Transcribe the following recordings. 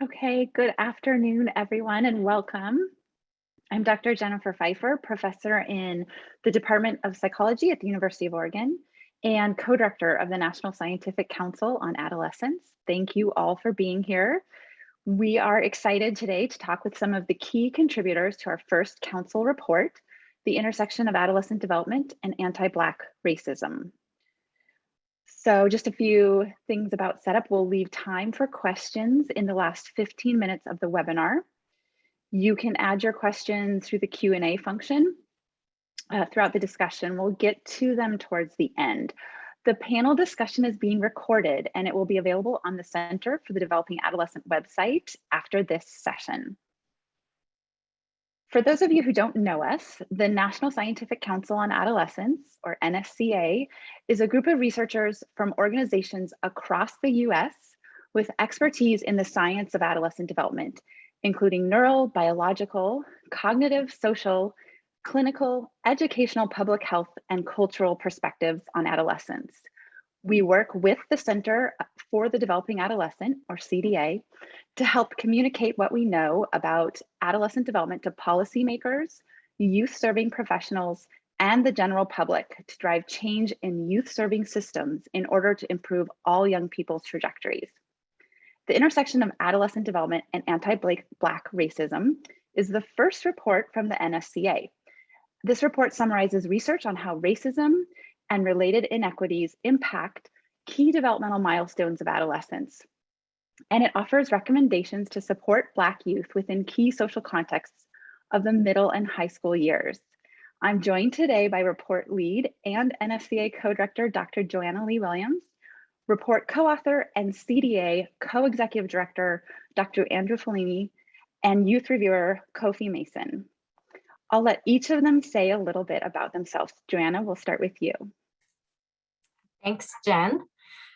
Okay, good afternoon, everyone, and welcome. I'm Dr. Jennifer Pfeifer, professor in the Department of Psychology at the University of Oregon and co-director of the National Scientific Council on Adolescence. Thank you all for being here. We are excited today to talk with some of the key contributors to our first council report, The Intersection of Adolescent Development and Anti-Black Racism. So just a few things about setup. We'll leave time for questions in the last 15 minutes of the webinar. You can add your questions through the Q&A function throughout the discussion. We'll get to them towards the end. The panel discussion is being recorded and it will be available on the Center for the Developing Adolescent website after this session. For those of you who don't know us, the National Scientific Council on Adolescence, or NSCA, is a group of researchers from organizations across the US with expertise in the science of adolescent development, including neural, biological, cognitive, social, clinical, educational, public health, and cultural perspectives on adolescence. We work with the Center for the Developing Adolescent, or CDA, to help communicate what we know about adolescent development to policymakers, youth-serving professionals, and the general public to drive change in youth-serving systems in order to improve all young people's trajectories. The Intersection of Adolescent Development and Anti-Black Racism is the first report from the NSCA. This report summarizes research on how racism and related inequities impact key developmental milestones of adolescence. And it offers recommendations to support Black youth within key social contexts of the middle and high school years. I'm joined today by report lead and NSCA co-director, Dr. Joanna Lee Williams, report co-author and CDA co-executive director, Dr. Andrew Fuligni, and youth reviewer, Kofi Mason. I'll let each of them say a little bit about themselves. Joanna, we'll start with you. Thanks, Jen.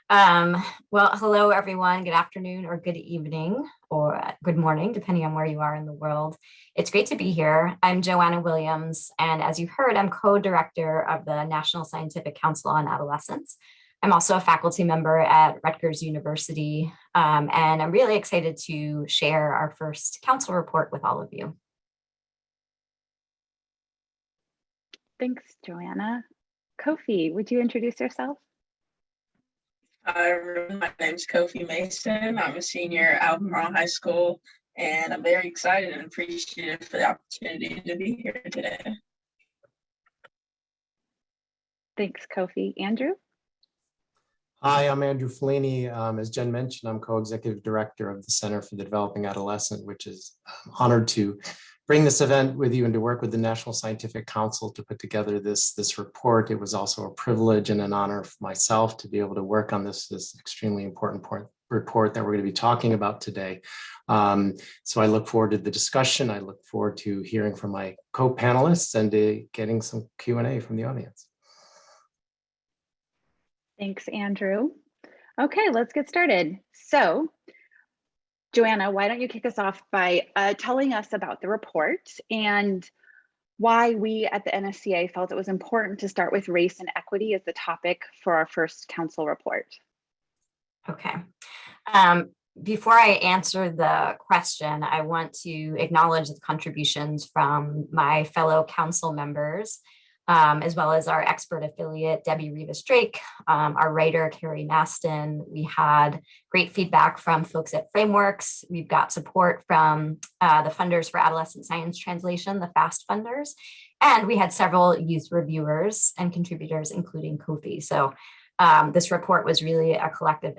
Well, hello, everyone. Good afternoon or good evening or good morning, depending on where you are in the world. It's great to be here. I'm Joanna Williams, and as you heard, I'm co-director of the National Scientific Council on Adolescence. I'm also a faculty member at Rutgers University, and I'm really excited to share our first council report with all of you. Thanks, Joanna. Kofi, would you introduce yourself? Hi, everyone. My name is Kofi Mason. I'm a senior at Albemarle High School, and I'm very excited and appreciative for the opportunity to be here today. Thanks, Kofi. Andrew? Hi, I'm Andrew Fuligni. As Jen mentioned, I'm co-executive director of the Center for the Developing Adolescent, which is honored to bring this event with you and to work with the National Scientific Council to put together this report. It was also a privilege and an honor for myself to be able to work on this extremely important report that we're going to be talking about today. So I look forward to the discussion. I look forward to hearing from my co-panelists and to getting some Q&A from the audience. Thanks, Andrew. Okay, let's get started. So, Joanna, why don't you kick us off by telling us about the report and why we at the NSCA felt it was important to start with race and equity as the topic for our first council report. Okay. Before I answer the question, I want to acknowledge the contributions from my fellow council members, as well as our expert affiliate, Debbie Rivas-Drake, our writer, Carrie Maston. We had great feedback from folks at Frameworks. We've got support from the funders for Adolescent Science Translation, the FAST funders, and we had several youth reviewers and contributors, including Kofi. So this report was really a collective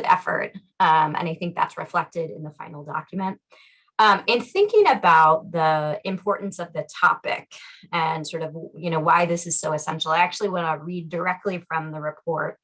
effort, and I think that's reflected in the final document. In thinking about the importance of the topic and sort of, why this is so essential, I actually want to read directly from the report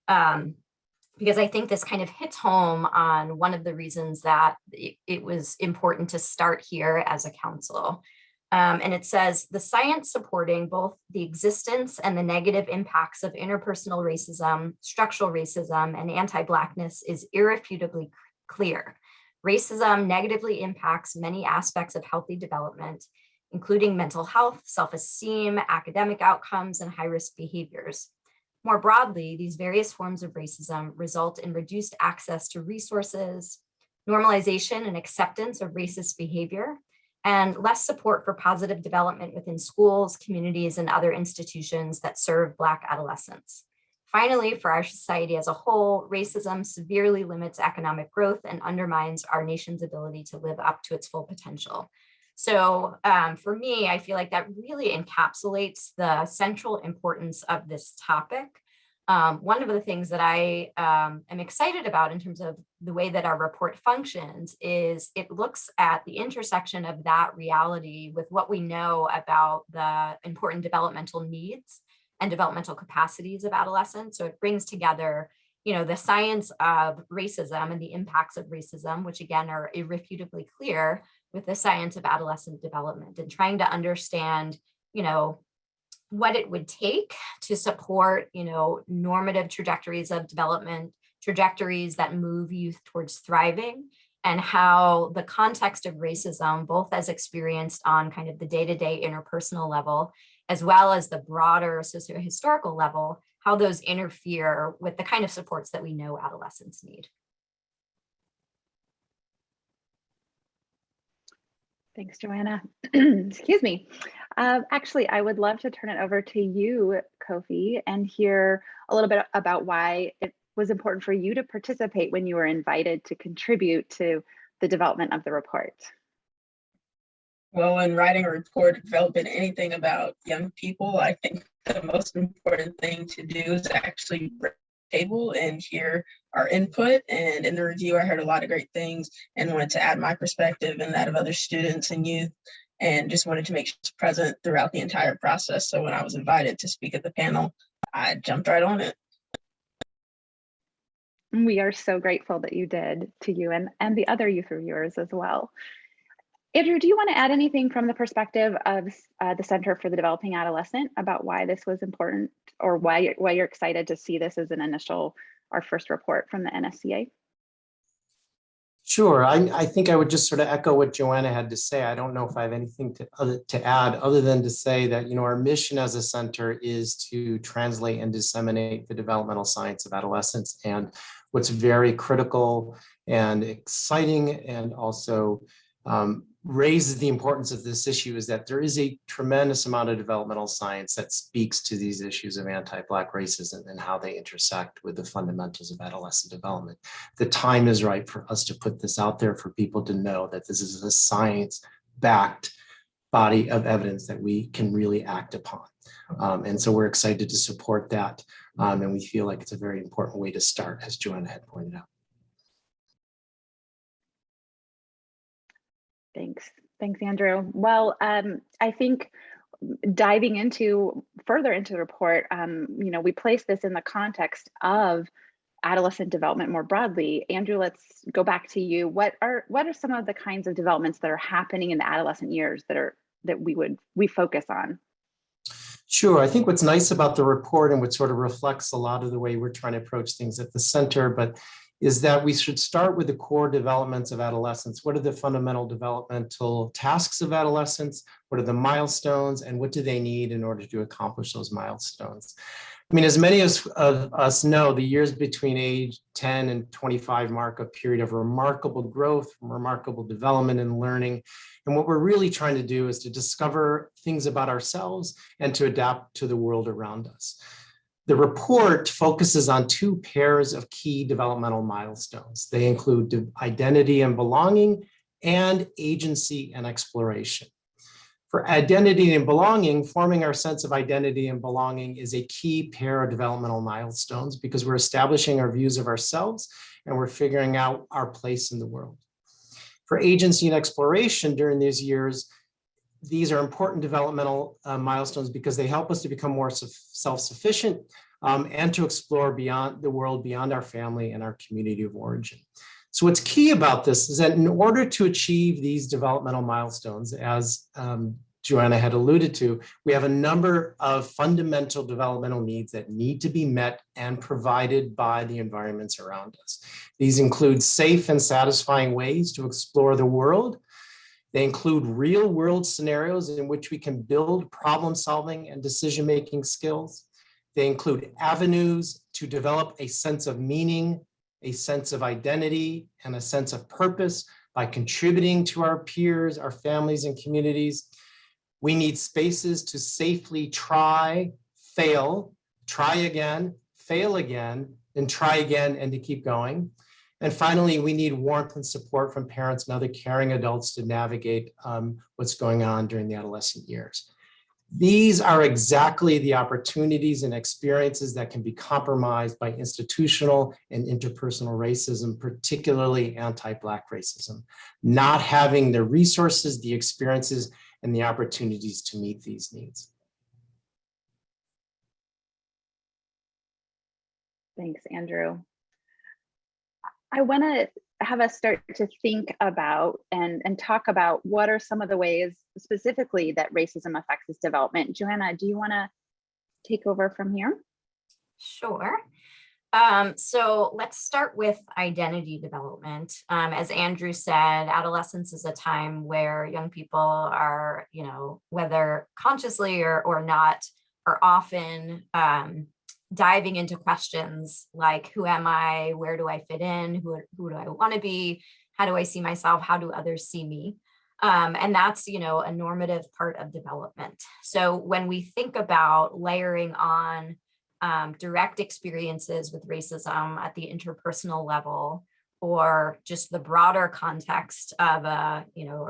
because I think this kind of hits home on one of the reasons that it was important to start here as a council. And it says, the science supporting both the existence and the negative impacts of interpersonal racism, structural racism, and anti-Blackness is irrefutably clear. Racism negatively impacts many aspects of healthy development, including mental health, self-esteem, academic outcomes, and high-risk behaviors. More broadly, these various forms of racism result in reduced access to resources, normalization and acceptance of racist behavior, and less support for positive development within schools, communities, and other institutions that serve Black adolescents. Finally, for our society as a whole, racism severely limits economic growth and undermines our nation's ability to live up to its full potential. So for me, I feel like that really encapsulates the central importance of this topic. One of the things that I am excited about in terms of the way that our report functions is it looks at the intersection of that reality with what we know about the important developmental needs and developmental capacities of adolescents. So it brings together, the science of racism and the impacts of racism, which again are irrefutably clear, with the science of adolescent development, and trying to understand, what it would take to support, normative trajectories of development, trajectories that move youth towards thriving, and how the context of racism, both as experienced on kind of the day-to-day interpersonal level, as well as the broader socio-historical level, how those interfere with the kind of supports that we know adolescents need. Thanks, Joanna. Excuse me. Actually, I would love to turn it over to you, Kofi, and hear a little bit about why it was important for you to participate when you were invited to contribute to the development of the report. Well, in writing a report, developing anything about young people, I think the most important thing to do is actually bring the table and hear our input. And in the review, I heard a lot of great things and wanted to add my perspective and that of other students and youth, and just wanted to make sure it's present throughout the entire process. So when I was invited to speak at the panel, I jumped right on it. We are so grateful that you did, to you and the other youth reviewers as well. Andrew, do you want to add anything from the perspective of the Center for the Developing Adolescent about why this was important, or why you're excited to see this as our first report from the NSCA? Sure. I think I would just sort of echo what Joanna had to say. I don't know if I have anything to add other than to say that, our mission as a center is to translate and disseminate the developmental science of adolescence. And what's very critical and exciting, and also raises the importance of this issue, is that there is a tremendous amount of developmental science that speaks to these issues of anti-Black racism and how they intersect with the fundamentals of adolescent development. The time is right for us to put this out there for people to know that this is a science-backed body of evidence that we can really act upon. And so we're excited to support that. And we feel like it's a very important way to start, as Joanna had pointed out. Thanks, Andrew. Well, I think diving further into the report, we place this in the context of adolescent development more broadly. Andrew, let's go back to you. What are some of the kinds of developments that are happening in the adolescent years that we focus on? Sure. I think what's nice about the report, and what sort of reflects a lot of the way we're trying to approach things at the center, is that we should start with the core developments of adolescence. What are the fundamental developmental tasks of adolescence? What are the milestones, and what do they need in order to accomplish those milestones? I mean, as many of us know, the years between age 10 and 25 mark a period of remarkable growth, remarkable development and learning. And what we're really trying to do is to discover things about ourselves and to adapt to the world around us. The report focuses on two pairs of key developmental milestones. They include identity and belonging, and agency and exploration. For identity and belonging, forming our sense of identity and belonging is a key pair of developmental milestones, because we're establishing our views of ourselves and we're figuring out our place in the world. For agency and exploration during these years, these are important developmental milestones because they help us to become more self-sufficient and to explore beyond the world, beyond our family and our community of origin. So what's key about this is that in order to achieve these developmental milestones, as Joanna had alluded to, we have a number of fundamental developmental needs that need to be met and provided by the environments around us. These include safe and satisfying ways to explore the world. They include real-world scenarios in which we can build problem-solving and decision-making skills. They include avenues to develop a sense of meaning, a sense of identity and a sense of purpose by contributing to our peers, our families and communities. We need spaces to safely try, fail, try again, fail again, and try again, and to keep going. And finally, we need warmth and support from parents and other caring adults to navigate what's going on during the adolescent years. These are exactly the opportunities and experiences that can be compromised by institutional and interpersonal racism, particularly anti-Black racism. Not having the resources, the experiences, and the opportunities to meet these needs. Thanks, Andrew. I want to have us start to think about and talk about what are some of the ways specifically that racism affects its development. Joanna, do you want to take over from here? Sure. So let's start with identity development. As Andrew said, adolescence is a time where young people are, whether consciously or not, are often diving into questions like, who am I? Where do I fit in? Who do I want to be? How do I see myself? How do others see me? And that's, a normative part of development. So when we think about layering on direct experiences with racism at the interpersonal level, or just the broader context of a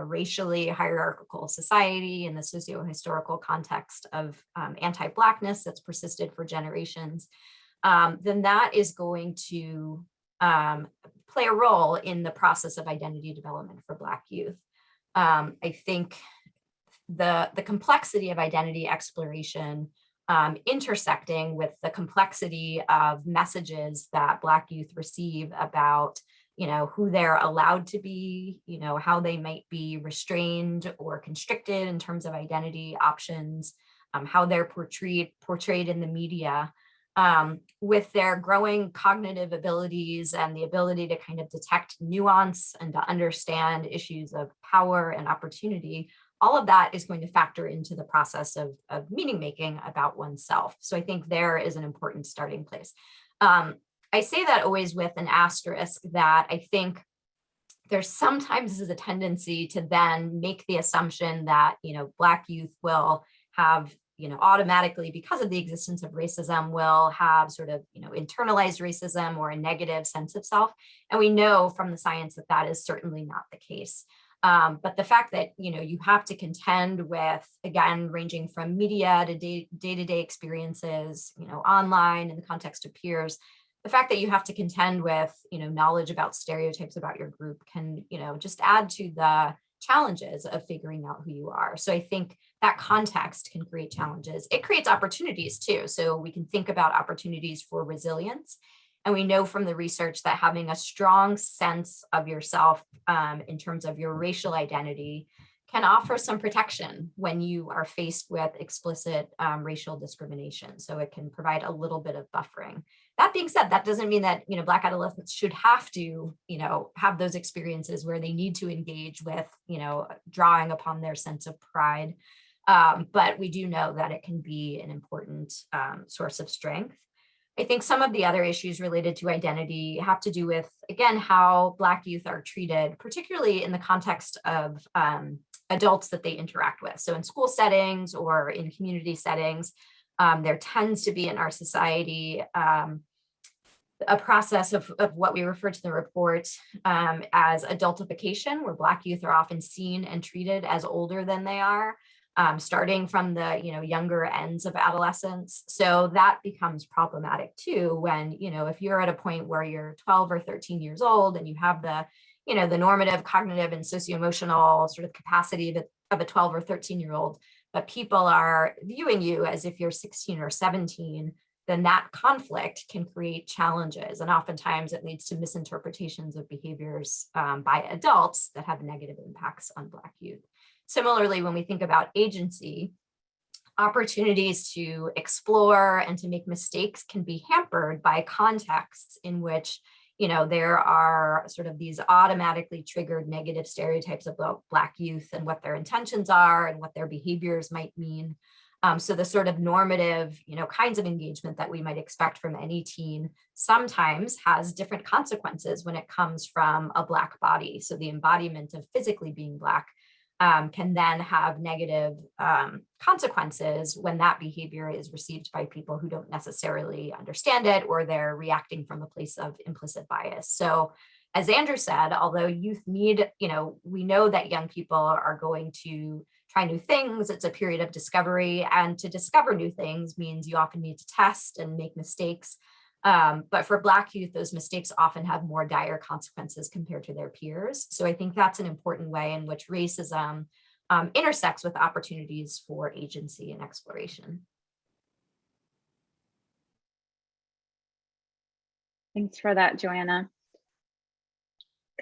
racially hierarchical society and the socio-historical context of anti-Blackness that's persisted for generations, then that is going to play a role in the process of identity development for Black youth. I think the complexity of identity exploration intersecting with the complexity of messages that Black youth receive about who they're allowed to be, how they might be restrained or constricted in terms of identity options, how they're portrayed in the media, with their growing cognitive abilities and the ability to kind of detect nuance and to understand issues of power and opportunity. All of that is going to factor into the process of meaning making about oneself. So I think there is an important starting place. I say that always with an asterisk that I think there's sometimes is a tendency to then make the assumption that, Black youth will have, automatically, because of the existence of racism, will have sort of, internalized racism or a negative sense of self. And we know from the science that that is certainly not the case. But the fact that, you have to contend with, again, ranging from media to day-to-day experiences, online in the context of peers, the fact that you have to contend with, knowledge about stereotypes about your group can, just add to the challenges of figuring out who you are. So I think that context can create challenges. It creates opportunities too. So we can think about opportunities for resilience. And we know from the research that having a strong sense of yourself in terms of your racial identity can offer some protection when you are faced with explicit racial discrimination. So it can provide a little bit of buffering. That being said, that doesn't mean that Black adolescents should have to have those experiences where they need to engage with drawing upon their sense of pride. But we do know that it can be an important source of strength. I think some of the other issues related to identity have to do with, again, how Black youth are treated, particularly in the context of adults that they interact with. So in school settings or in community settings, there tends to be in our society a process of what we refer to in the report as adultification, where Black youth are often seen and treated as older than they are. Starting from the younger ends of adolescence. So that becomes problematic too when, if you're at a point where you're 12 or 13 years old and you have the, the normative, cognitive, and socio-emotional sort of capacity of a 12 or 13-year-old, but people are viewing you as if you're 16 or 17, then that conflict can create challenges. And oftentimes it leads to misinterpretations of behaviors by adults that have negative impacts on Black youth. Similarly, when we think about agency, opportunities to explore and to make mistakes can be hampered by contexts in which, there are sort of these automatically triggered negative stereotypes about Black youth and what their intentions are and what their behaviors might mean. So the sort of normative, kinds of engagement that we might expect from any teen sometimes has different consequences when it comes from a Black body. So the embodiment of physically being Black can then have negative consequences when that behavior is received by people who don't necessarily understand it, or they're reacting from a place of implicit bias. So as Andrew said, although youth need, we know that young people are going to try new things. It's a period of discovery, and to discover new things means you often need to test and make mistakes. But for Black youth, those mistakes often have more dire consequences compared to their peers. So I think that's an important way in which racism intersects with opportunities for agency and exploration. Thanks for that, Joanna.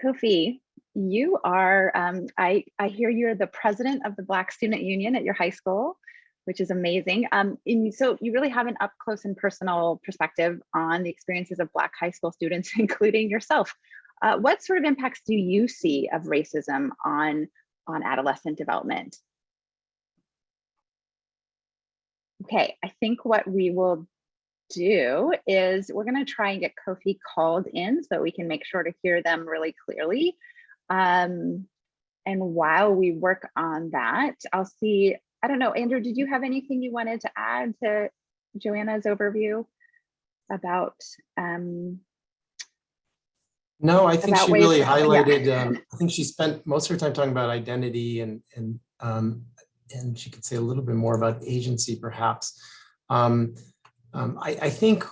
Kofi, you are, I hear you're the president of the Black Student Union at your high school, which is amazing. And so you really have an up close and personal perspective on the experiences of Black high school students, including yourself. What sort of impacts do you see of racism on adolescent development? Okay, I think what we will do is we're going to try and get Kofi called in so we can make sure to hear them really clearly. And while we work on that, I'll see, I don't know, Andrew, did you have anything you wanted to add to Joanna's overview about? No, I think she really highlighted, yeah. I think she spent most of her time talking about identity, and she could say a little bit more about agency perhaps. I think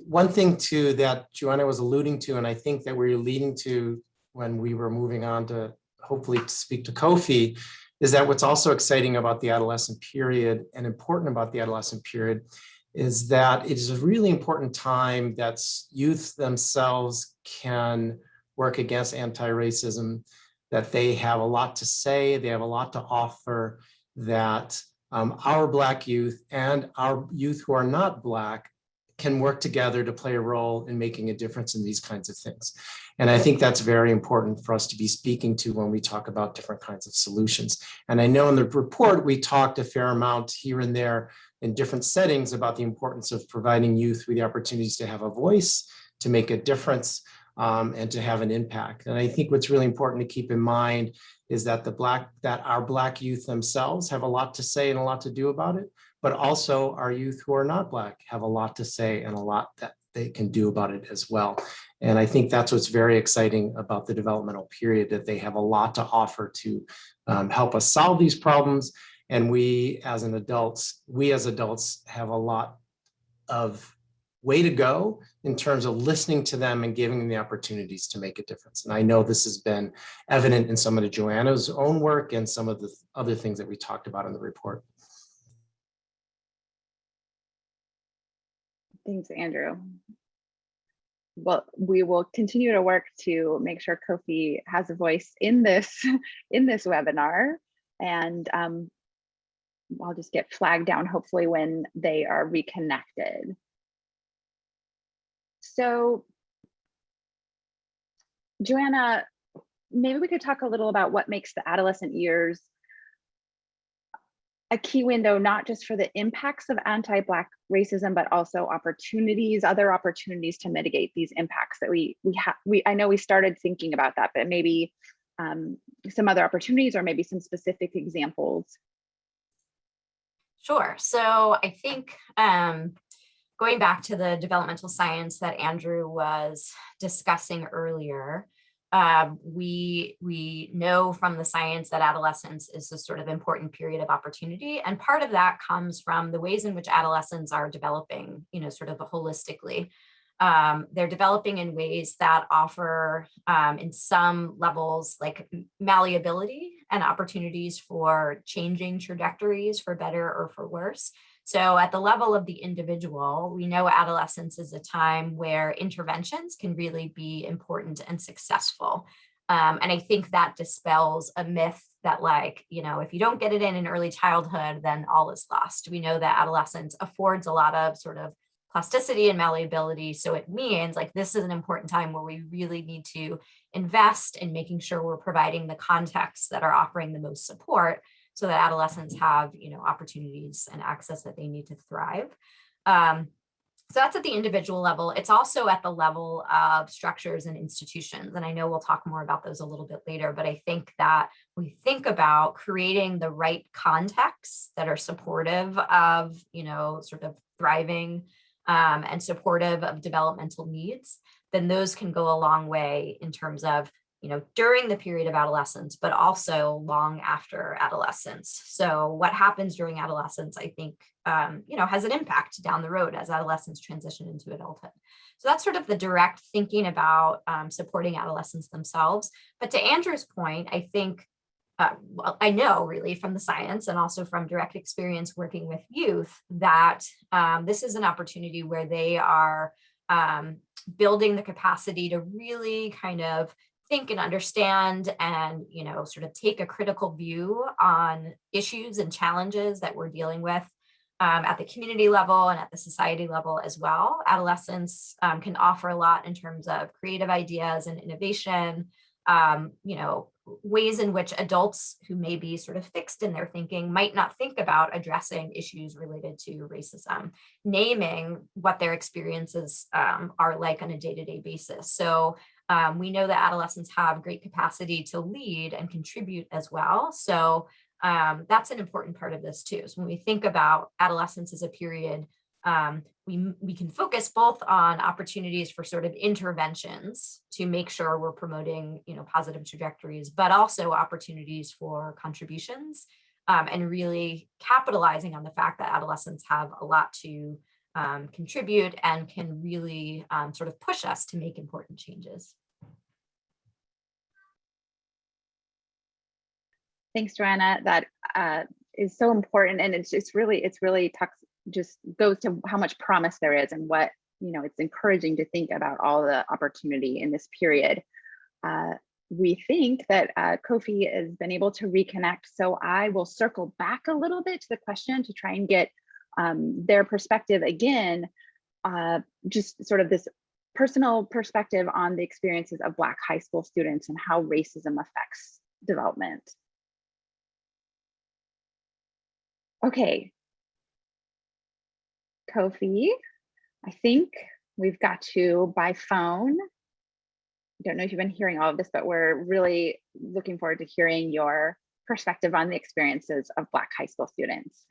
one thing too that Joanna was alluding to, and I think that we're leading to when we were moving on to hopefully to speak to Kofi, is that what's also exciting about the adolescent period and important about the adolescent period is that it is a really important time that youth themselves can work against anti-racism, that they have a lot to say, they have a lot to offer, that our Black youth and our youth who are not Black can work together to play a role in making a difference in these kinds of things. And I think that's very important for us to be speaking to when we talk about different kinds of solutions. And I know in the report, we talked a fair amount here and there in different settings about the importance of providing youth with the opportunities to have a voice, to make a difference, and to have an impact. And I think what's really important to keep in mind is that our Black youth themselves have a lot to say and a lot to do about it, but also our youth who are not Black have a lot to say and a lot that they can do about it as well. And I think that's what's very exciting about the developmental period, that they have a lot to offer to help us solve these problems. And we as adults have a lot of way to go in terms of listening to them and giving them the opportunities to make a difference. And I know this has been evident in some of Joanna's own work and some of the other things that we talked about in the report. Thanks, Andrew. Well, we will continue to work to make sure Kofi has a voice in this webinar, and I'll just get flagged down hopefully when they are reconnected. So, Joanna, maybe we could talk a little about what makes the adolescent years a key window, not just for the impacts of anti-Black racism, but also other opportunities to mitigate these impacts that I know we started thinking about that, but maybe some other opportunities or maybe some specific examples. Sure. So I think going back to the developmental science that Andrew was discussing earlier, we know from the science that adolescence is a sort of important period of opportunity. And part of that comes from the ways in which adolescents are developing, sort of holistically. They're developing in ways that offer, in some levels, like malleability and opportunities for changing trajectories for better or for worse. So at the level of the individual, we know adolescence is a time where interventions can really be important and successful. And I think that dispels a myth that if you don't get it in early childhood, then all is lost. We know that adolescence affords a lot of sort of plasticity and malleability. So it means this is an important time where we really need to invest in making sure we're providing the contexts that are offering the most support, so that adolescents have, opportunities and access that they need to thrive. So that's at the individual level. It's also at the level of structures and institutions. And I know we'll talk more about those a little bit later, but I think that we think about creating the right contexts that are supportive of, sort of thriving and supportive of developmental needs, then those can go a long way in terms of, during the period of adolescence, but also long after adolescence. So what happens during adolescence, I think, has an impact down the road as adolescents transition into adulthood. So that's sort of the direct thinking about supporting adolescents themselves. But to Andrew's point, I think, I know really from the science and also from direct experience working with youth that this is an opportunity where they are building the capacity to really kind of think and understand and, sort of take a critical view on issues and challenges that we're dealing with at the community level and at the society level as well. Adolescence can offer a lot in terms of creative ideas and innovation, ways in which adults who may be sort of fixed in their thinking might not think about addressing issues related to racism, naming what their experiences are like on a day-to-day basis. So we know that adolescents have great capacity to lead and contribute as well. So that's an important part of this too. So when we think about adolescence as a period, we can focus both on opportunities for sort of interventions to make sure we're promoting, positive trajectories, but also opportunities for contributions and really capitalizing on the fact that adolescents have a lot to contribute and can really sort of push us to make important changes. Thanks, Joanna. That is so important, and it's really just goes to how much promise there is, and what it's encouraging to think about all the opportunity in this period. We think that Kofi has been able to reconnect, so I will circle back a little bit to the question to try and get their perspective again, just sort of this personal perspective on the experiences of Black high school students and how racism affects development. Okay, Kofi, I think we've got you by phone. I don't know if you've been hearing all of this, but we're really looking forward to hearing your perspective on the experiences of Black high school students.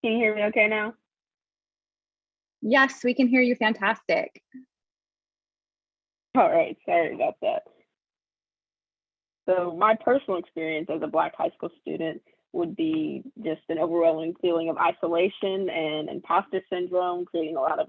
Can you hear me okay now? Yes, we can hear you fantastic. All right, sorry about that. So my personal experience as a Black high school student would be just an overwhelming feeling of isolation and imposter syndrome, creating a lot of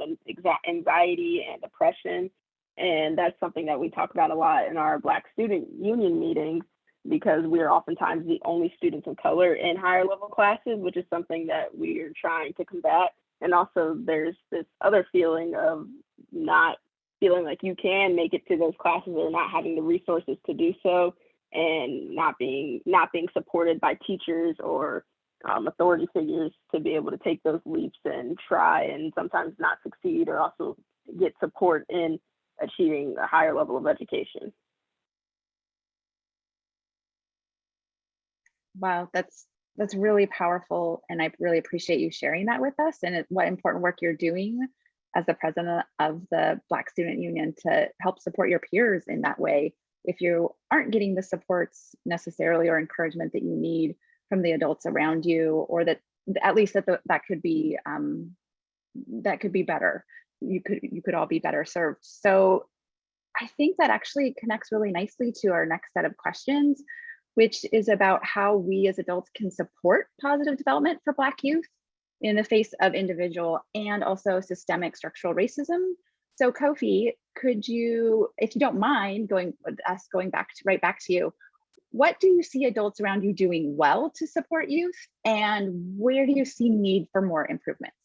anxiety and depression. And that's something that we talk about a lot in our Black student union meetings, because we're oftentimes the only students of color in higher level classes, which is something that we're trying to combat. And also there's this other feeling of not feeling like you can make it to those classes or not having the resources to do so, and not being supported by teachers or authority figures to be able to take those leaps and try and sometimes not succeed, or also get support in achieving a higher level of education. Wow, that's really powerful, and I really appreciate you sharing that with us, and what important work you're doing as the president of the Black Student Union to help support your peers in that way. If you aren't getting the supports necessarily or encouragement that you need from the adults around you, or that at least that could be better. You could all be better served. So I think that actually connects really nicely to our next set of questions, which is about how we as adults can support positive development for Black youth in the face of individual and also systemic structural racism. So Kofi, could you, if you don't mind, going right back to you, what do you see adults around you doing well to support youth, and where do you see need for more improvements?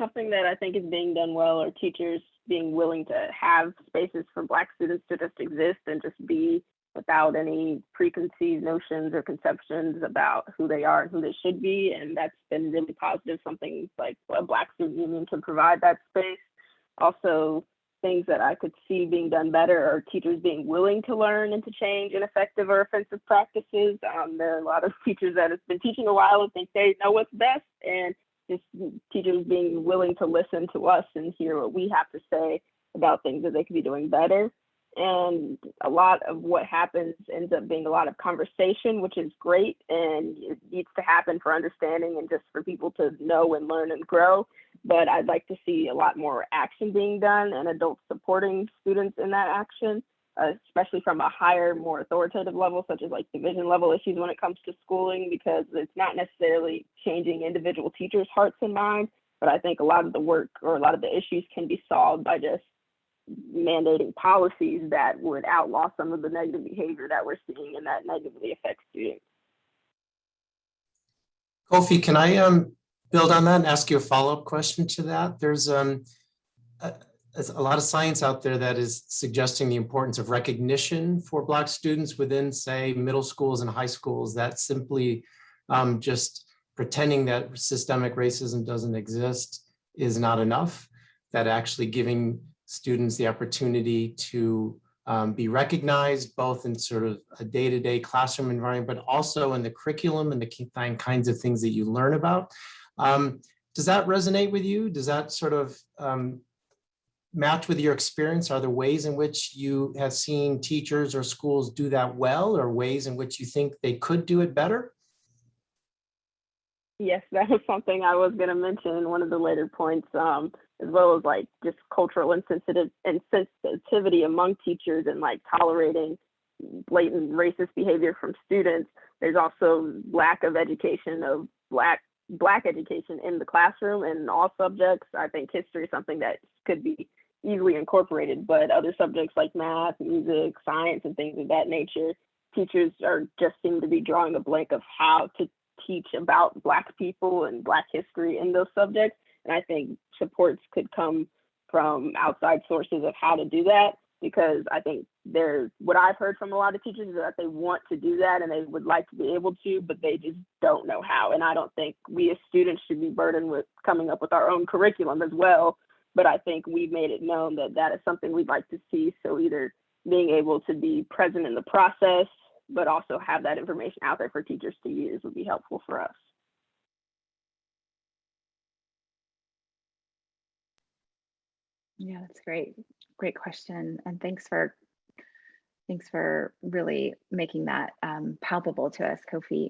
Something that I think is being done well are teachers being willing to have spaces for Black students to just exist and just be without any preconceived notions or conceptions about who they are and who they should be. And that's been really positive, something like a Black student union can provide that space. Also, things that I could see being done better are teachers being willing to learn and to change ineffective or offensive practices. There are a lot of teachers that have been teaching a while and think they know what's best, and just teachers being willing to listen to us and hear what we have to say about things that they could be doing better. And a lot of what happens ends up being a lot of conversation, which is great, and it needs to happen for understanding and just for people to know and learn and grow. But I'd like to see a lot more action being done and adults supporting students in that action, especially from a higher, more authoritative level, such as like division level issues when it comes to schooling, because it's not necessarily changing individual teachers' hearts and minds, but I think a lot of the work or a lot of the issues can be solved by just mandating policies that would outlaw some of the negative behavior that we're seeing and that negatively affects students. Kofi, can I build on that and ask you a follow-up question to that? There's a lot of science out there that is suggesting the importance of recognition for Black students within, say, middle schools and high schools, that simply just pretending that systemic racism doesn't exist is not enough, that actually giving students the opportunity to be recognized both in sort of a day-to-day classroom environment, but also in the curriculum and the kinds of things that you learn about. Does that resonate with you? Does that sort of match with your experience? Are there ways in which you have seen teachers or schools do that well, or ways in which you think they could do it better? Yes, that was something I was going to mention in one of the later points, as well as like just cultural insensitivity among teachers and like tolerating blatant racist behavior from students. There's also lack of education of Black education in the classroom and in all subjects. I think history is something that could be easily incorporated, but other subjects like math, music, science, and things of that nature, teachers just seem to be drawing a blank of how to teach about Black people and Black history in those subjects. And I think supports could come from outside sources of how to do that, because I think what I've heard from a lot of teachers is that they want to do that and they would like to be able to, but they just don't know how. And I don't think we as students should be burdened with coming up with our own curriculum as well. But I think we've made it known that that is something we'd like to see. So either being able to be present in the process, but also have that information out there for teachers to use would be helpful for us. Yeah, that's great. Great question. And thanks for really making that palpable to us, Kofi.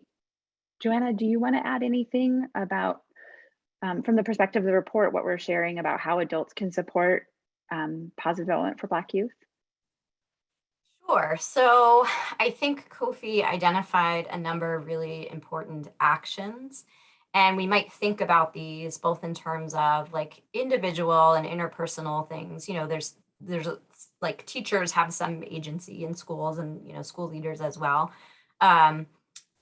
Joanna, do you want to add anything about, from the perspective of the report, what we're sharing about how adults can support positive development for Black youth? Sure. So I think Kofi identified a number of really important actions, and we might think about these both in terms of like individual and interpersonal things. You know, there's like teachers have some agency in schools, and, you know, school leaders as well. And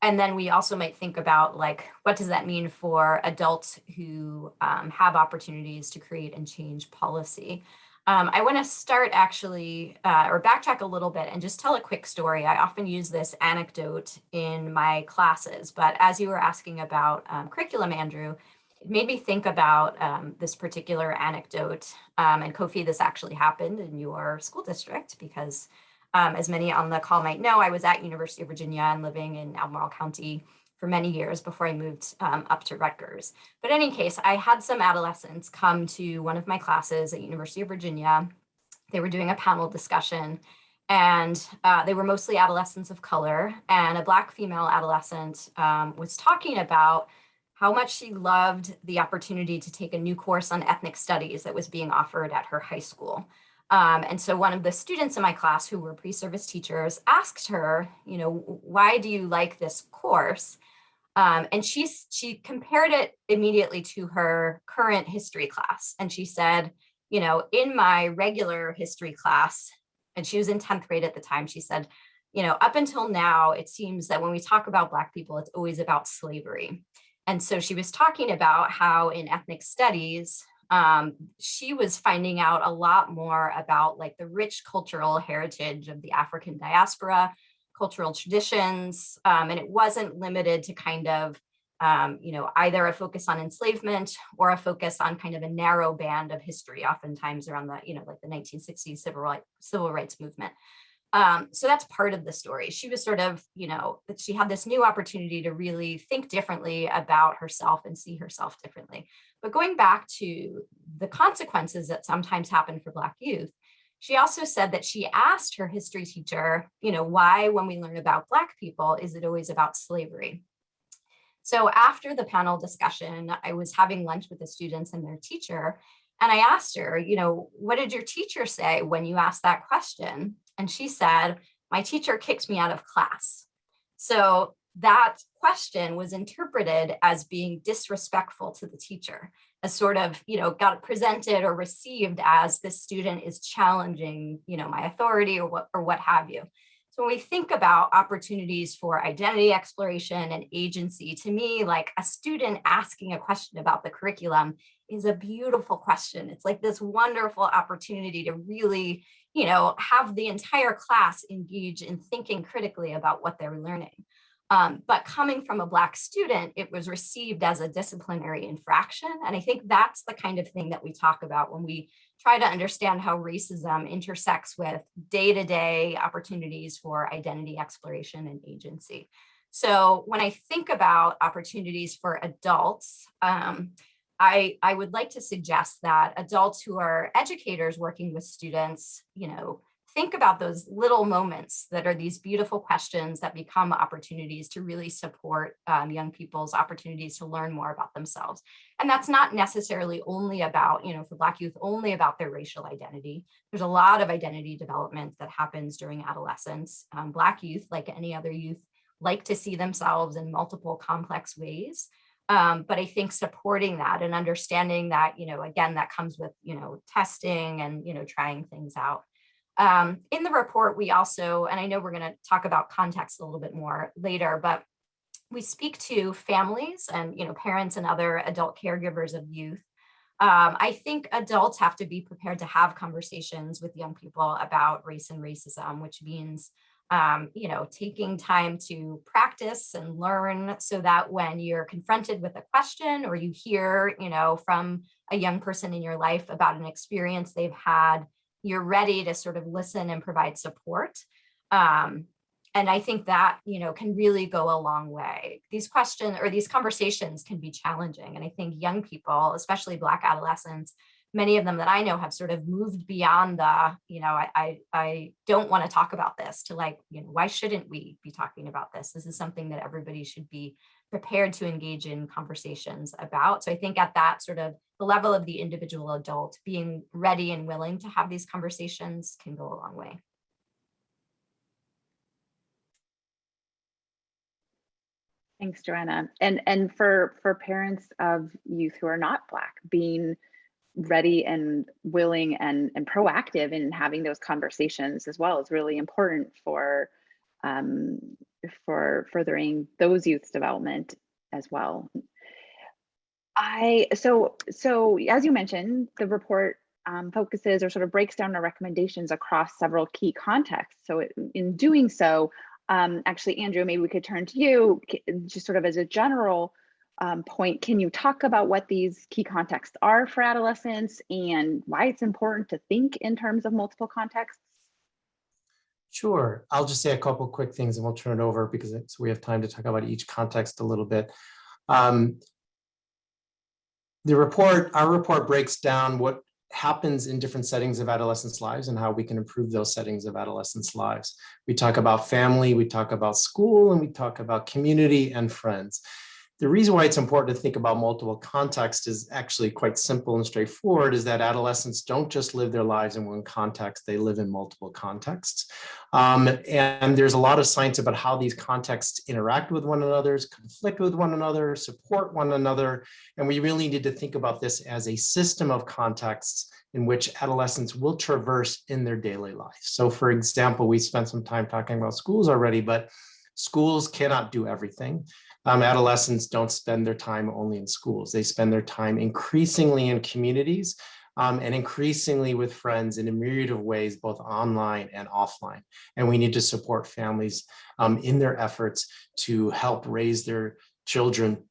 then we also might think about like, what does that mean for adults who have opportunities to create and change policy? I want to start actually, or backtrack a little bit and just tell a quick story. I often use this anecdote in my classes, but as you were asking about curriculum, Andrew, it made me think about this particular anecdote. And Kofi, this actually happened in your school district because as many on the call might know, I was at University of Virginia and living in Albemarle County for many years before I moved up to Rutgers. But in any case, I had some adolescents come to one of my classes at University of Virginia. They were doing a panel discussion, and they were mostly adolescents of color. And a Black female adolescent was talking about how much she loved the opportunity to take a new course on ethnic studies that was being offered at her high school. And so one of the students in my class who were pre-service teachers asked her, you know, why do you like this course? And she compared it immediately to her current history class. And she said, you know, in my regular history class, and she was in 10th grade at the time, she said, you know, up until now, it seems that when we talk about Black people, it's always about slavery. And so she was talking about how in ethnic studies, she was finding out a lot more about like the rich cultural heritage of the African diaspora, cultural traditions, and it wasn't limited to kind of either a focus on enslavement or a focus on kind of a narrow band of history, oftentimes around the, like the 1960s civil rights movement. So that's part of the story. She was sort of, that she had this new opportunity to really think differently about herself and see herself differently. But going back to the consequences that sometimes happen for Black youth, she also said that she asked her history teacher, why when we learn about Black people, is it always about slavery? So after the panel discussion, I was having lunch with the students and their teacher, and I asked her, what did your teacher say when you asked that question? And she said, my teacher kicked me out of class. So that question was interpreted as being disrespectful to the teacher, as sort of, got presented or received as this student is challenging, my authority or what have you. So when we think about opportunities for identity exploration and agency, to me, like a student asking a question about the curriculum is a beautiful question. It's like this wonderful opportunity to really, have the entire class engage in thinking critically about what they're learning. But coming from a Black student, it was received as a disciplinary infraction. And I think that's the kind of thing that we talk about when we try to understand how racism intersects with day-to-day opportunities for identity exploration and agency. So when I think about opportunities for adults, I would like to suggest that adults who are educators working with students, think about those little moments that are these beautiful questions that become opportunities to really support young people's opportunities to learn more about themselves. And that's not necessarily only about, for Black youth, only about their racial identity. There's a lot of identity development that happens during adolescence. Black youth, like any other youth, like to see themselves in multiple complex ways. But I think supporting that and understanding that, again, that comes with, testing and, trying things out. In the report, we also, and I know we're going to talk about context a little bit more later, but we speak to families and, parents and other adult caregivers of youth. I think adults have to be prepared to have conversations with young people about race and racism, which means, taking time to practice and learn so that when you're confronted with a question or you hear, from a young person in your life about an experience they've had, you're ready to sort of listen and provide support. And I think that, can really go a long way. These questions or these conversations can be challenging. And I think young people, especially Black adolescents, many of them that I know have sort of moved beyond the, I don't want to talk about this to like, why shouldn't we be talking about this? This is something that everybody should be prepared to engage in conversations about. So I think at that sort of the level of the individual adult, being ready and willing to have these conversations can go a long way. Thanks, Joanna. And for parents of youth who are not Black, being ready and willing and proactive in having those conversations as well is really important for furthering those youth's development as well. So as you mentioned, the report focuses or sort of breaks down the recommendations across several key contexts. So in doing so, actually, Andrew, maybe we could turn to you just sort of as a general point. Can you talk about what these key contexts are for adolescents and why it's important to think in terms of multiple contexts? Sure. I'll just say a couple quick things and we'll turn it over because so we have time to talk about each context a little bit. Our report breaks down what happens in different settings of adolescents' lives and how we can improve those settings of adolescents' lives. We talk about family, we talk about school, and we talk about community and friends. The reason why it's important to think about multiple contexts is actually quite simple and straightforward, is that adolescents don't just live their lives in one context, they live in multiple contexts. And there's a lot of science about how these contexts interact with one another, conflict with one another, support one another. And we really need to think about this as a system of contexts in which adolescents will traverse in their daily life. So for example, we spent some time talking about schools already, but schools cannot do everything. Adolescents don't spend their time only in schools. They spend their time increasingly in communities and increasingly with friends in a myriad of ways, both online and offline. And we need to support families in their efforts to help raise their children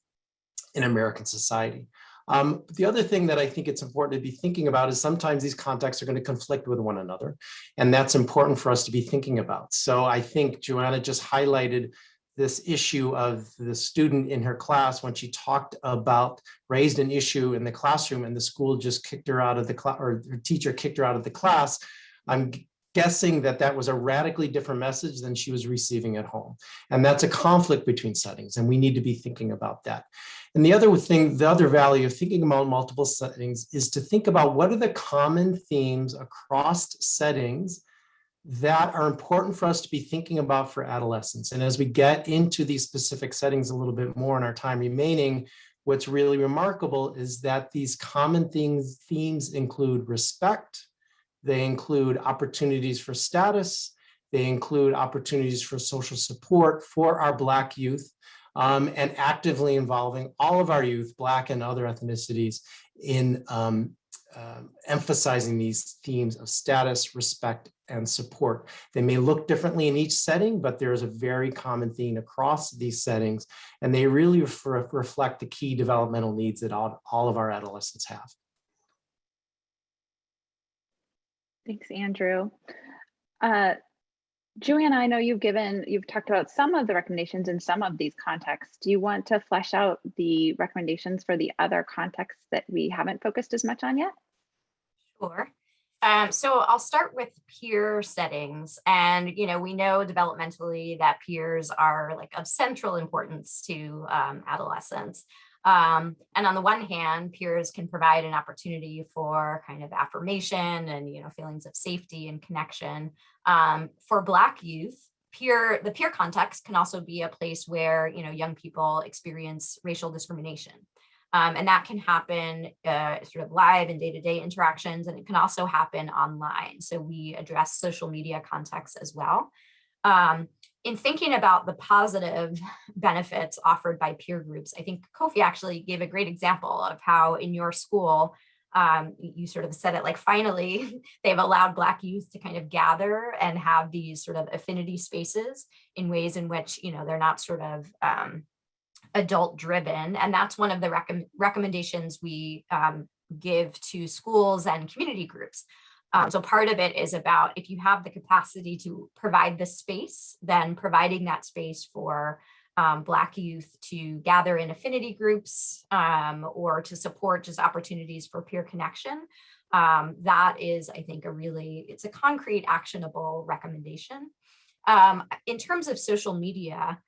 in American society. The other thing that I think it's important to be thinking about is sometimes these contexts are going to conflict with one another, and that's important for us to be thinking about. So I think Joanna just highlighted this issue of the student in her class when she talked about, raised an issue in the classroom and the school just kicked her out of the class, or her teacher kicked her out of the class. I'm guessing that that was a radically different message than she was receiving at home. And that's a conflict between settings, and we need to be thinking about that. And the other thing, the other value of thinking about multiple settings is to think about what are the common themes across settings that are important for us to be thinking about for adolescents. And as we get into these specific settings a little bit more in our time remaining, what's really remarkable is that these common themes include respect, they include opportunities for status, they include opportunities for social support for our Black youth, and actively involving all of our youth, Black and other ethnicities, in emphasizing these themes of status, respect, and support. They may look differently in each setting, but there's a very common theme across these settings, and they really reflect the key developmental needs that all of our adolescents have. Thanks, Andrew. Joanna, I know you've talked about some of the recommendations in some of these contexts. Do you want to flesh out the recommendations for the other contexts that we haven't focused as much on yet? Sure. So I'll start with peer settings. And, we know developmentally that peers are like of central importance to adolescents. And on the one hand, peers can provide an opportunity for kind of affirmation and, feelings of safety and connection. For Black youth, the peer context can also be a place where, young people experience racial discrimination. And that can happen sort of live and day-to-day interactions, and it can also happen online. So we address social media contexts as well. In thinking about the positive benefits offered by peer groups, I think Kofi actually gave a great example of how in your school, you sort of said it like, finally, they've allowed Black youth to kind of gather and have these sort of affinity spaces in ways in which, they're not sort of adult driven. And that's one of the recommendations we give to schools and community groups. So part of it is about, if you have the capacity to provide the space, then providing that space for Black youth to gather in affinity groups or to support just opportunities for peer connection. That is, I think, it's a concrete, actionable recommendation. In terms of social media,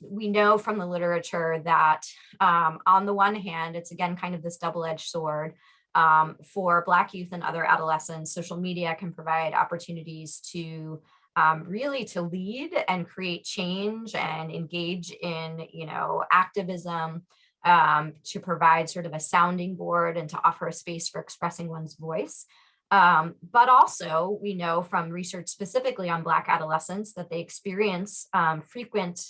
we know from the literature that on the one hand, it's again kind of this double-edged sword. For Black youth and other adolescents, social media can provide opportunities to really to lead and create change and engage in, activism, to provide sort of a sounding board and to offer a space for expressing one's voice. But also, we know from research specifically on Black adolescents that they experience frequent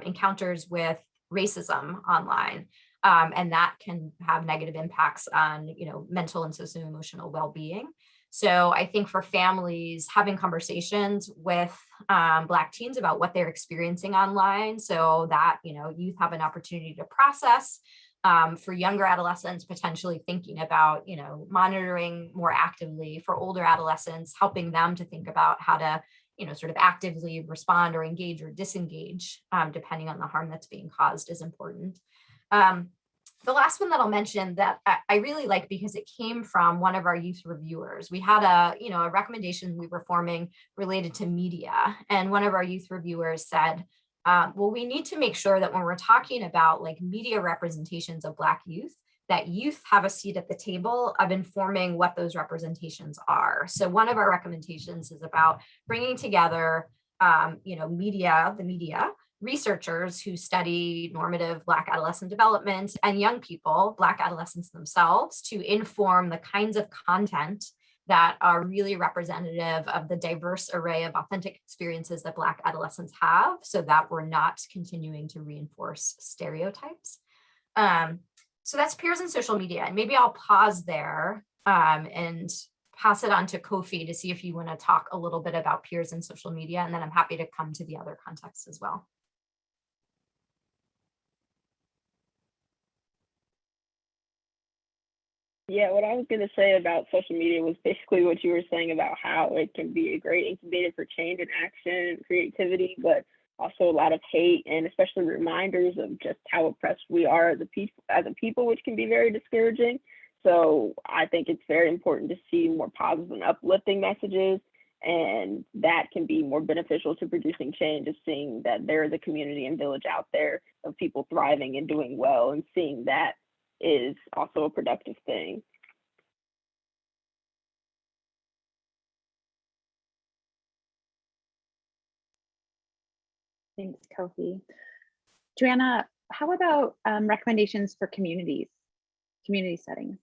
encounters with racism online. And that can have negative impacts on, mental and socio-emotional well-being. So I think for families, having conversations with Black teens about what they're experiencing online, so that, youth have an opportunity to process. For younger adolescents, potentially thinking about, monitoring more actively. For older adolescents, helping them to think about how to, sort of actively respond or engage or disengage, depending on the harm that's being caused, is important. The last one that I'll mention that I really like, because it came from one of our youth reviewers. We had a recommendation we were forming related to media, and one of our youth reviewers said, well, we need to make sure that when we're talking about like media representations of Black youth, that youth have a seat at the table of informing what those representations are. So one of our recommendations is about bringing together, the media, researchers who study normative Black adolescent development, and young people, Black adolescents themselves, to inform the kinds of content that are really representative of the diverse array of authentic experiences that Black adolescents have, so that we're not continuing to reinforce stereotypes. So that's peers and social media. And maybe I'll pause there and pass it on to Kofi to see if you want to talk a little bit about peers and social media, and then I'm happy to come to the other contexts as well. Yeah, what I was going to say about social media was basically what you were saying about how it can be a great incubator for change and action and creativity, but also a lot of hate and especially reminders of just how oppressed we are as a people, which can be very discouraging. So I think it's very important to see more positive and uplifting messages, and that can be more beneficial to producing change, is seeing that there is a community and village out there of people thriving and doing well, and seeing that is also a productive thing. Thanks, Kofi. Joanna, how about recommendations for community settings?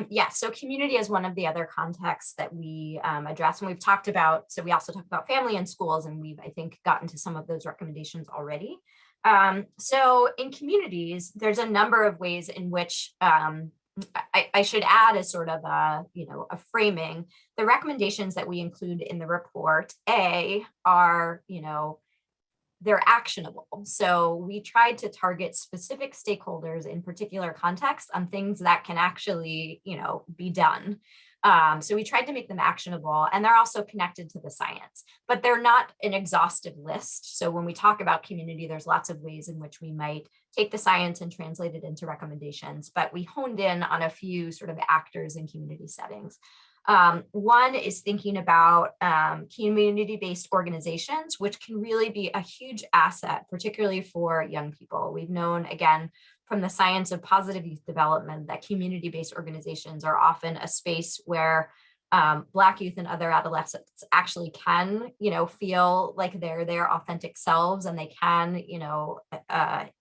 Yeah, so community is one of the other contexts that we address, and we've talked about, so we also talk about family and schools, and we've, I think, gotten to some of those recommendations already. So in communities, there's a number of ways in which I should add as sort of a framing. The recommendations that we include in the report, are, they're actionable. So we tried to target specific stakeholders in particular contexts on things that can actually, be done. So we tried to make them actionable, and they're also connected to the science, but they're not an exhaustive list. So when we talk about community, there's lots of ways in which we might take the science and translate it into recommendations, but we honed in on a few sort of actors in community settings. One is thinking about community-based organizations, which can really be a huge asset, particularly for young people. We've known, again, from the science of positive youth development, that community-based organizations are often a space where Black youth and other adolescents actually can, feel like they're their authentic selves, and they can,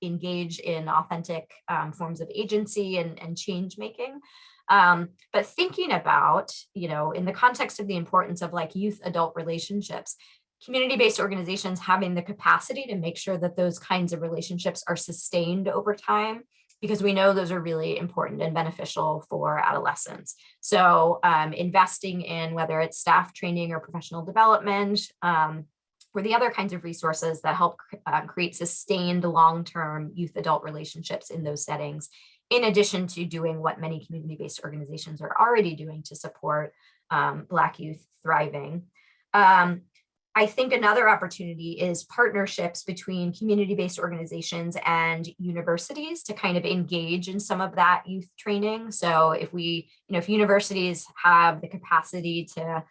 engage in authentic forms of agency and change making. But thinking about, in the context of the importance of like youth-adult relationships, community-based organizations having the capacity to make sure that those kinds of relationships are sustained over time, because we know those are really important and beneficial for adolescents. So investing in whether it's staff training or professional development, or the other kinds of resources that help create sustained long-term youth-adult relationships in those settings, in addition to doing what many community-based organizations are already doing to support Black youth thriving. I think another opportunity is partnerships between community-based organizations and universities to kind of engage in some of that youth training. So if if universities have the capacity to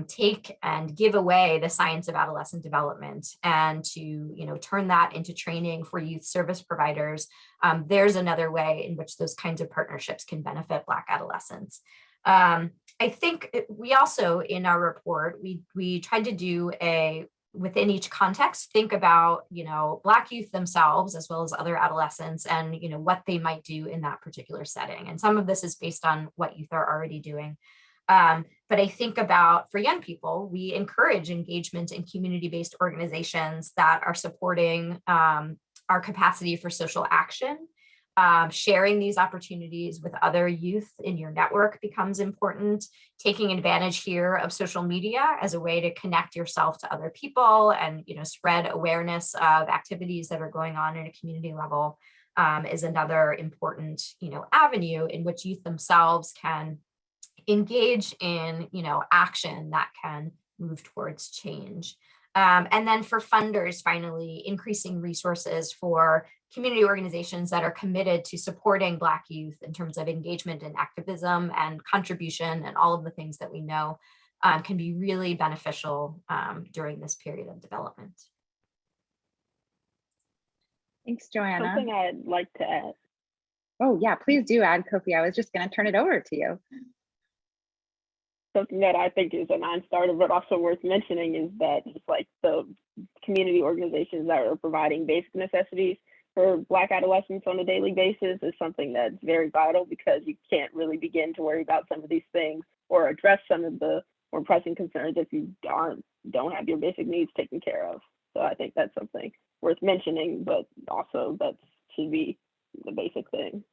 take and give away the science of adolescent development and to turn that into training for youth service providers, there's another way in which those kinds of partnerships can benefit Black adolescents. I think we also, in our report, we tried to do within each context, think about, Black youth themselves, as well as other adolescents, and, what they might do in that particular setting. And some of this is based on what youth are already doing. But I think about, for young people, we encourage engagement in community-based organizations that are supporting our capacity for social action. Sharing these opportunities with other youth in your network becomes important. Taking advantage here of social media as a way to connect yourself to other people and spread awareness of activities that are going on in a community level is another important avenue in which youth themselves can engage in action that can move towards change. And then for funders, finally, increasing resources for community organizations that are committed to supporting Black youth in terms of engagement and activism and contribution and all of the things that we know can be really beneficial during this period of development. Thanks, Joanna. Something I'd like to add. Oh yeah, please do add, Kofi. I was just going to turn it over to you. Something that I think is a non-starter, but also worth mentioning, is that just like the community organizations that are providing basic necessities for Black adolescents on a daily basis is something that's very vital, because you can't really begin to worry about some of these things or address some of the more pressing concerns if you don't have your basic needs taken care of. So I think that's something worth mentioning, but also that should be the basic thing.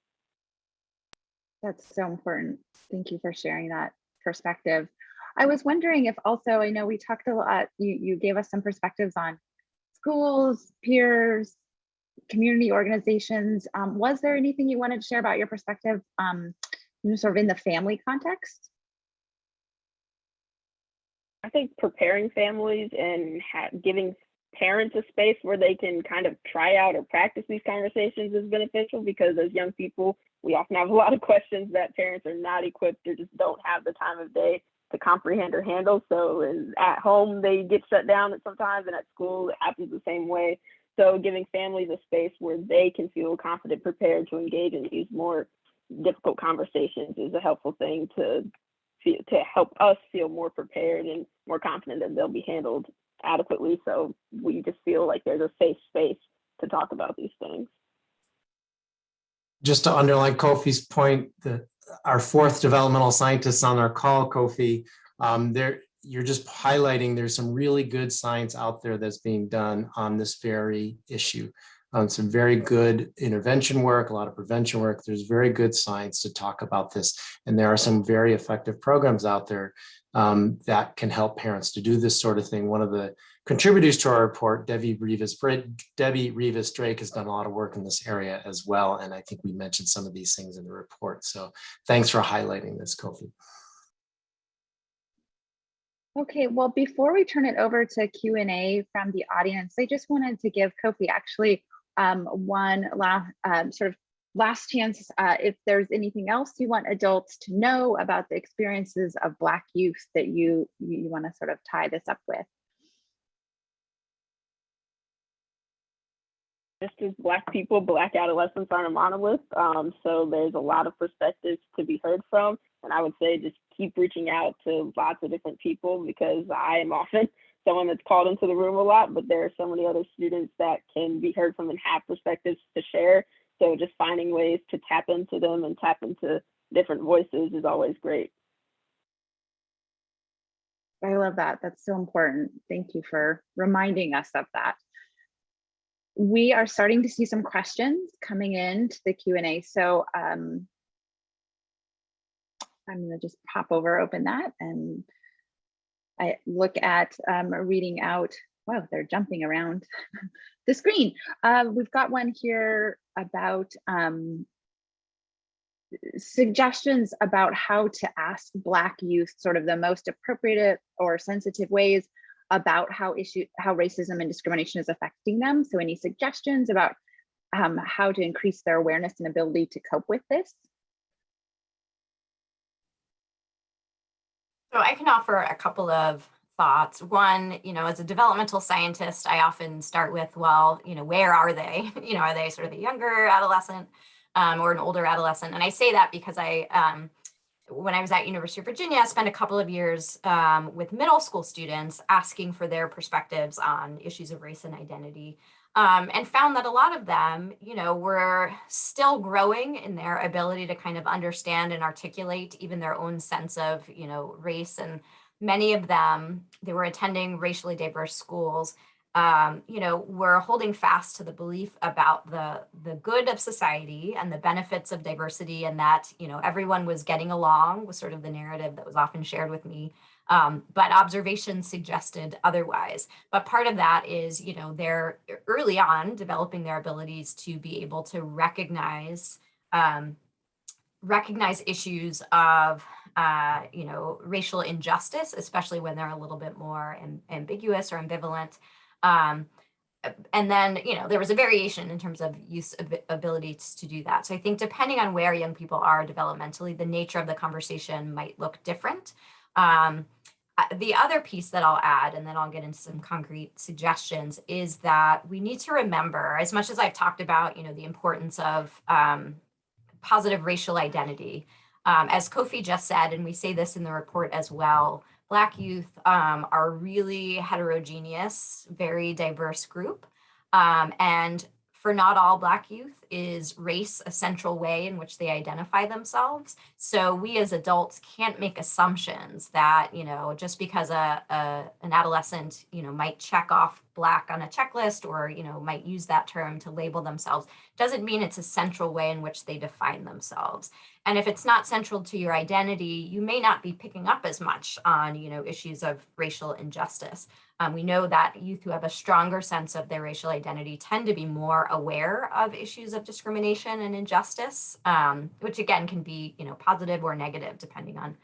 That's so important. Thank you for sharing that perspective. I was wondering if also, I know we talked a lot, you gave us some perspectives on schools, peers, community organizations. Was there anything you wanted to share about your perspective, sort of in the family context? I think preparing families and giving parents a space where they can kind of try out or practice these conversations is beneficial, because as young people, we often have a lot of questions that parents are not equipped or just don't have the time of day to comprehend or handle. So at home, they get shut down sometimes, and at school, it happens the same way. So giving families a space where they can feel confident, prepared to engage in these more difficult conversations is a helpful thing to help us feel more prepared and more confident that they'll be handled adequately. So we just feel like there's a safe space to talk about these things. Just to underline Kofi's point, that our fourth developmental scientist on our call, Kofi, you're just highlighting there's some really good science out there that's being done on this very issue. Some very good intervention work, a lot of prevention work. There's very good science to talk about this. And there are some very effective programs out there that can help parents to do this sort of thing. One of the contributors to our report, Debbie Rivas-Drake, has done a lot of work in this area as well. And I think we mentioned some of these things in the report. So thanks for highlighting this, Kofi. Okay, well, before we turn it over to Q&A from the audience, I just wanted to give Kofi actually one last chance. If there's anything else you want adults to know about the experiences of Black youth that you want to sort of tie this up with. Just as Black people, Black adolescents aren't a monolith. So there's a lot of perspectives to be heard from. And I would say just keep reaching out to lots of different people, because I am often someone that's called into the room a lot, but there are so many other students that can be heard from and have perspectives to share. So just finding ways to tap into them and tap into different voices is always great. I love that. That's so important. Thank you for reminding us of that. We are starting to see some questions coming into the Q&A. So I'm going to just pop over, open that, and I look at reading out. Wow, they're jumping around the screen. We've got one here about suggestions about how to ask Black youth sort of the most appropriate or sensitive ways about how racism and discrimination is affecting them. So any suggestions about how to increase their awareness and ability to cope with this? So I can offer a couple of thoughts. One, as a developmental scientist, I often start with, well, where are they? Are they sort of a younger adolescent or an older adolescent? And I say that because when I was at University of Virginia, I spent a couple of years with middle school students asking for their perspectives on issues of race and identity, and found that a lot of them, were still growing in their ability to kind of understand and articulate even their own sense of, race. And many of them, they were attending racially diverse schools, were holding fast to the belief about the good of society and the benefits of diversity, and that, everyone was getting along was sort of the narrative that was often shared with me. But observations suggested otherwise. But part of that is, they're early on developing their abilities to be able to recognize issues of racial injustice, especially when they're a little bit more ambiguous or ambivalent. And then, there was a variation in terms of youth abilities to do that. So I think depending on where young people are developmentally, the nature of the conversation might look different. The other piece that I'll add, and then I'll get into some concrete suggestions, is that we need to remember, as much as I've talked about, the importance of positive racial identity, as Kofi just said, and we say this in the report as well, Black youth are really heterogeneous, very diverse group. And for not all Black youth is race a central way in which they identify themselves. So we as adults can't make assumptions that, just because an adolescent, might check off Black on a checklist or, might use that term to label themselves, doesn't mean it's a central way in which they define themselves. And if it's not central to your identity, you may not be picking up as much on, issues of racial injustice. We know that youth who have a stronger sense of their racial identity tend to be more aware of issues of discrimination and injustice, which again can be, positive or negative depending on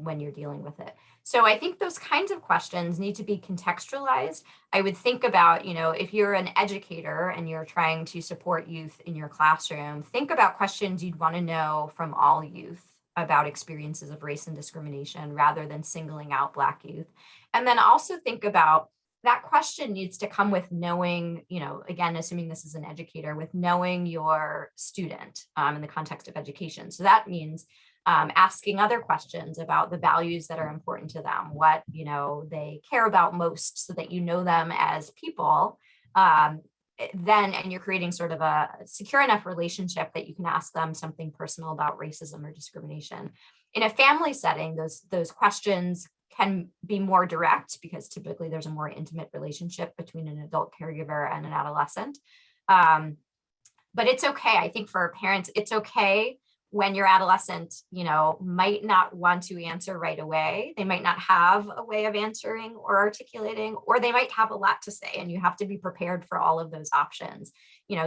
when you're dealing with it. So I think those kinds of questions need to be contextualized. I would think about, if you're an educator and you're trying to support youth in your classroom, think about questions you'd want to know from all youth about experiences of race and discrimination rather than singling out Black youth. And then also think about that question needs to come with knowing, again, assuming this is an educator, with knowing your student in the context of education. So that means asking other questions about the values that are important to them, what they care about most, so that you know them as people. Then, and you're creating sort of a secure enough relationship that you can ask them something personal about racism or discrimination. In a family setting, those questions can be more direct because typically there's a more intimate relationship between an adult caregiver and an adolescent. But it's okay. I think for parents, it's okay when your adolescent, might not want to answer right away. They might not have a way of answering or articulating, or they might have a lot to say, and you have to be prepared for all of those options.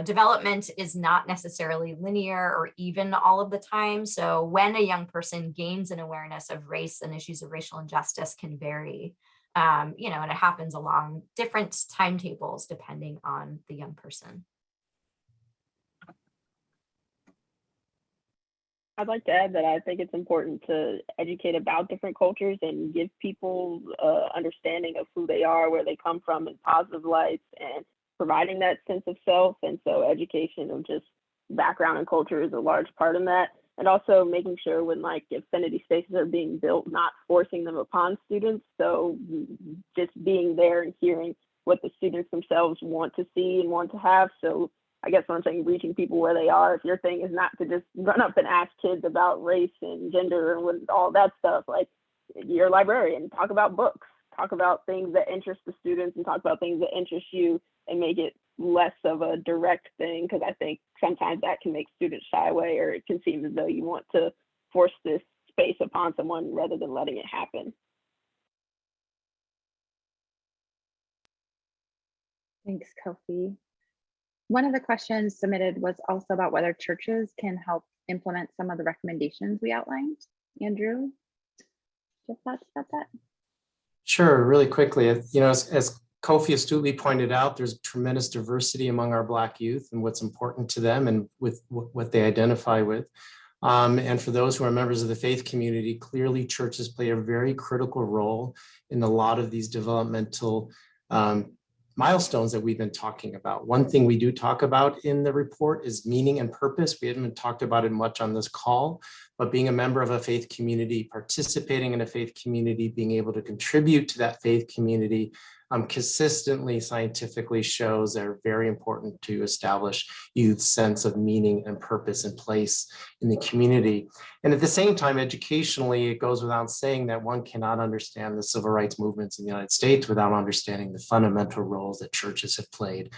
Development is not necessarily linear or even all of the time. So when a young person gains an awareness of race and issues of racial injustice can vary, and it happens along different timetables depending on the young person. I'd like to add that I think it's important to educate about different cultures and give people understanding of who they are, where they come from in positive lights, and providing that sense of self. And so education of just background and culture is a large part in that. And also making sure when affinity spaces are being built, not forcing them upon students. So just being there and hearing what the students themselves want to see and want to have. So I guess what I'm saying, reaching people where they are. If your thing is not to just run up and ask kids about race and gender and all that stuff, you're a librarian, talk about books, talk about things that interest the students, and talk about things that interest you, and make it less of a direct thing, because I think sometimes that can make students shy away, or it can seem as though you want to force this space upon someone rather than letting it happen. Thanks, Kofi. One of the questions submitted was also about whether churches can help implement some of the recommendations we outlined. Andrew, do you have thoughts about that? Sure, really quickly, as Kofi astutely pointed out, there's tremendous diversity among our Black youth and what's important to them and with what they identify with. And for those who are members of the faith community, clearly churches play a very critical role in a lot of these developmental milestones that we've been talking about. One thing we do talk about in the report is meaning and purpose. We haven't talked about it much on this call, but being a member of a faith community, participating in a faith community, being able to contribute to that faith community consistently scientifically shows are very important to establish youth's sense of meaning and purpose and place in the community. And at the same time, educationally, it goes without saying that one cannot understand the civil rights movements in the United States without understanding the fundamental roles that churches have played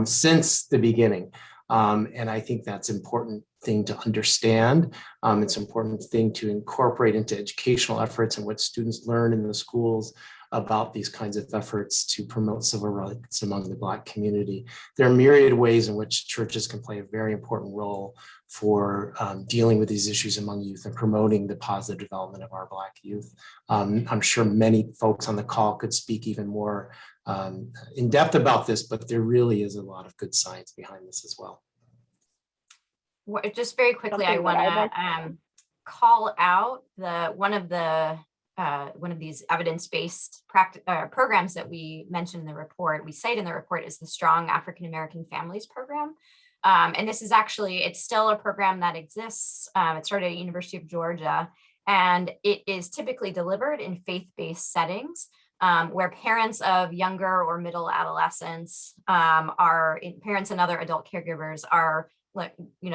since the beginning. And I think that's an important thing to understand. It's an important thing to incorporate into educational efforts and what students learn in the schools about these kinds of efforts to promote civil rights among the Black community. There are myriad ways in which churches can play a very important role for dealing with these issues among youth and promoting the positive development of our Black youth. I'm sure many folks on the call could speak even more in depth about this, but there really is a lot of good science behind this as well. Just very quickly, I want to call out one of these evidence-based programs that we mentioned in the report, we cite in the report, is the Strong African American Families Program. And this is actually, it's still a program that exists. It started at University of Georgia, and it is typically delivered in faith-based settings where parents of younger or middle adolescents parents and other adult caregivers are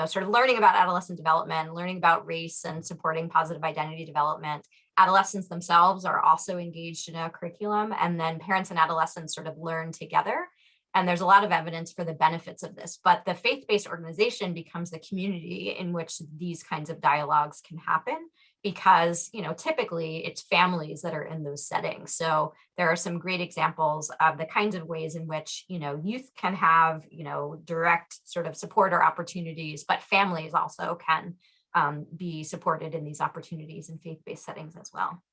sort of learning about adolescent development, learning about race and supporting positive identity development. Adolescents themselves are also engaged in a curriculum, and then parents and adolescents sort of learn together. And there's a lot of evidence for the benefits of this, but the faith-based organization becomes the community in which these kinds of dialogues can happen, because, typically it's families that are in those settings. So there are some great examples of the kinds of ways in which, youth can have, direct sort of support or opportunities, but families also can be supported in these opportunities in faith-based settings as well.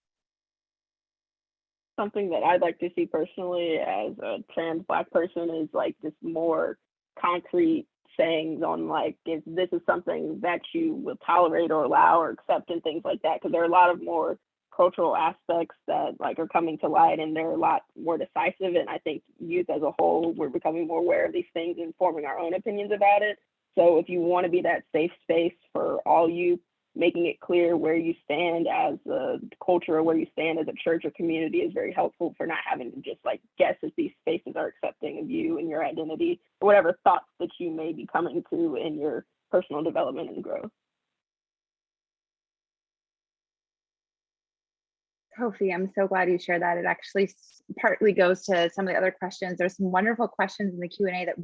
Something that I'd like to see personally as a trans Black person is like just more concrete sayings on like, if this is something that you will tolerate or allow or accept and things like that, because there are a lot of more cultural aspects that like are coming to light, and they're a lot more decisive. And I think youth as a whole, we're becoming more aware of these things and forming our own opinions about it. So if you want to be that safe space for all youth, making it clear where you stand as a culture or where you stand as a church or community is very helpful for not having to just like guess if these spaces are accepting of you and your identity or whatever thoughts that you may be coming to in your personal development and growth. Kofi, I'm so glad you shared that. It actually partly goes to some of the other questions. There's some wonderful questions in the Q&A that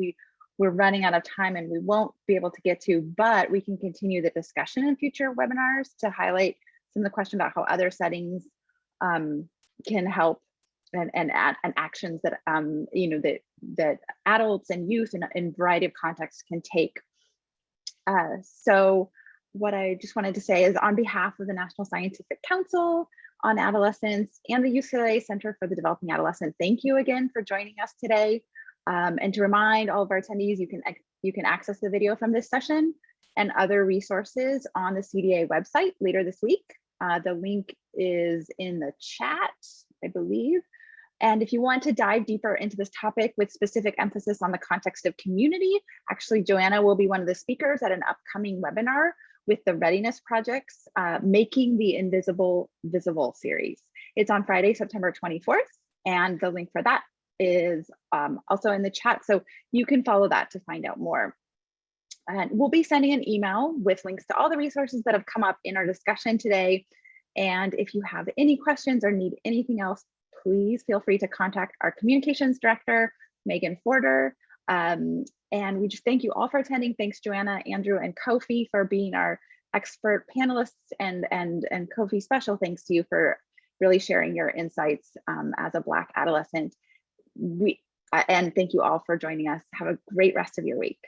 we're running out of time and we won't be able to get to, but we can continue the discussion in future webinars to highlight some of the questions about how other settings can help and actions that that adults and youth in a variety of contexts can take. So what I just wanted to say is, on behalf of the National Scientific Council on Adolescence and the UCLA Center for the Developing Adolescent, thank you again for joining us today. And to remind all of our attendees, you can access the video from this session and other resources on the CDA website later this week. The link is in the chat, I believe. And if you want to dive deeper into this topic with specific emphasis on the context of community, actually Joanna will be one of the speakers at an upcoming webinar with the Readiness Project's Making the Invisible Visible series. It's on Friday, September 24th, and the link for that is also in the chat, so you can follow that to find out more. And we'll be sending an email with links to all the resources that have come up in our discussion today. And if you have any questions or need anything else, please feel free to contact our communications director, Megan Forder. And we just thank you all for attending. Thanks, Joanna, Andrew, and Kofi for being our expert panelists, and Kofi, special thanks to you for really sharing your insights as a Black adolescent. And thank you all for joining us. Have a great rest of your week.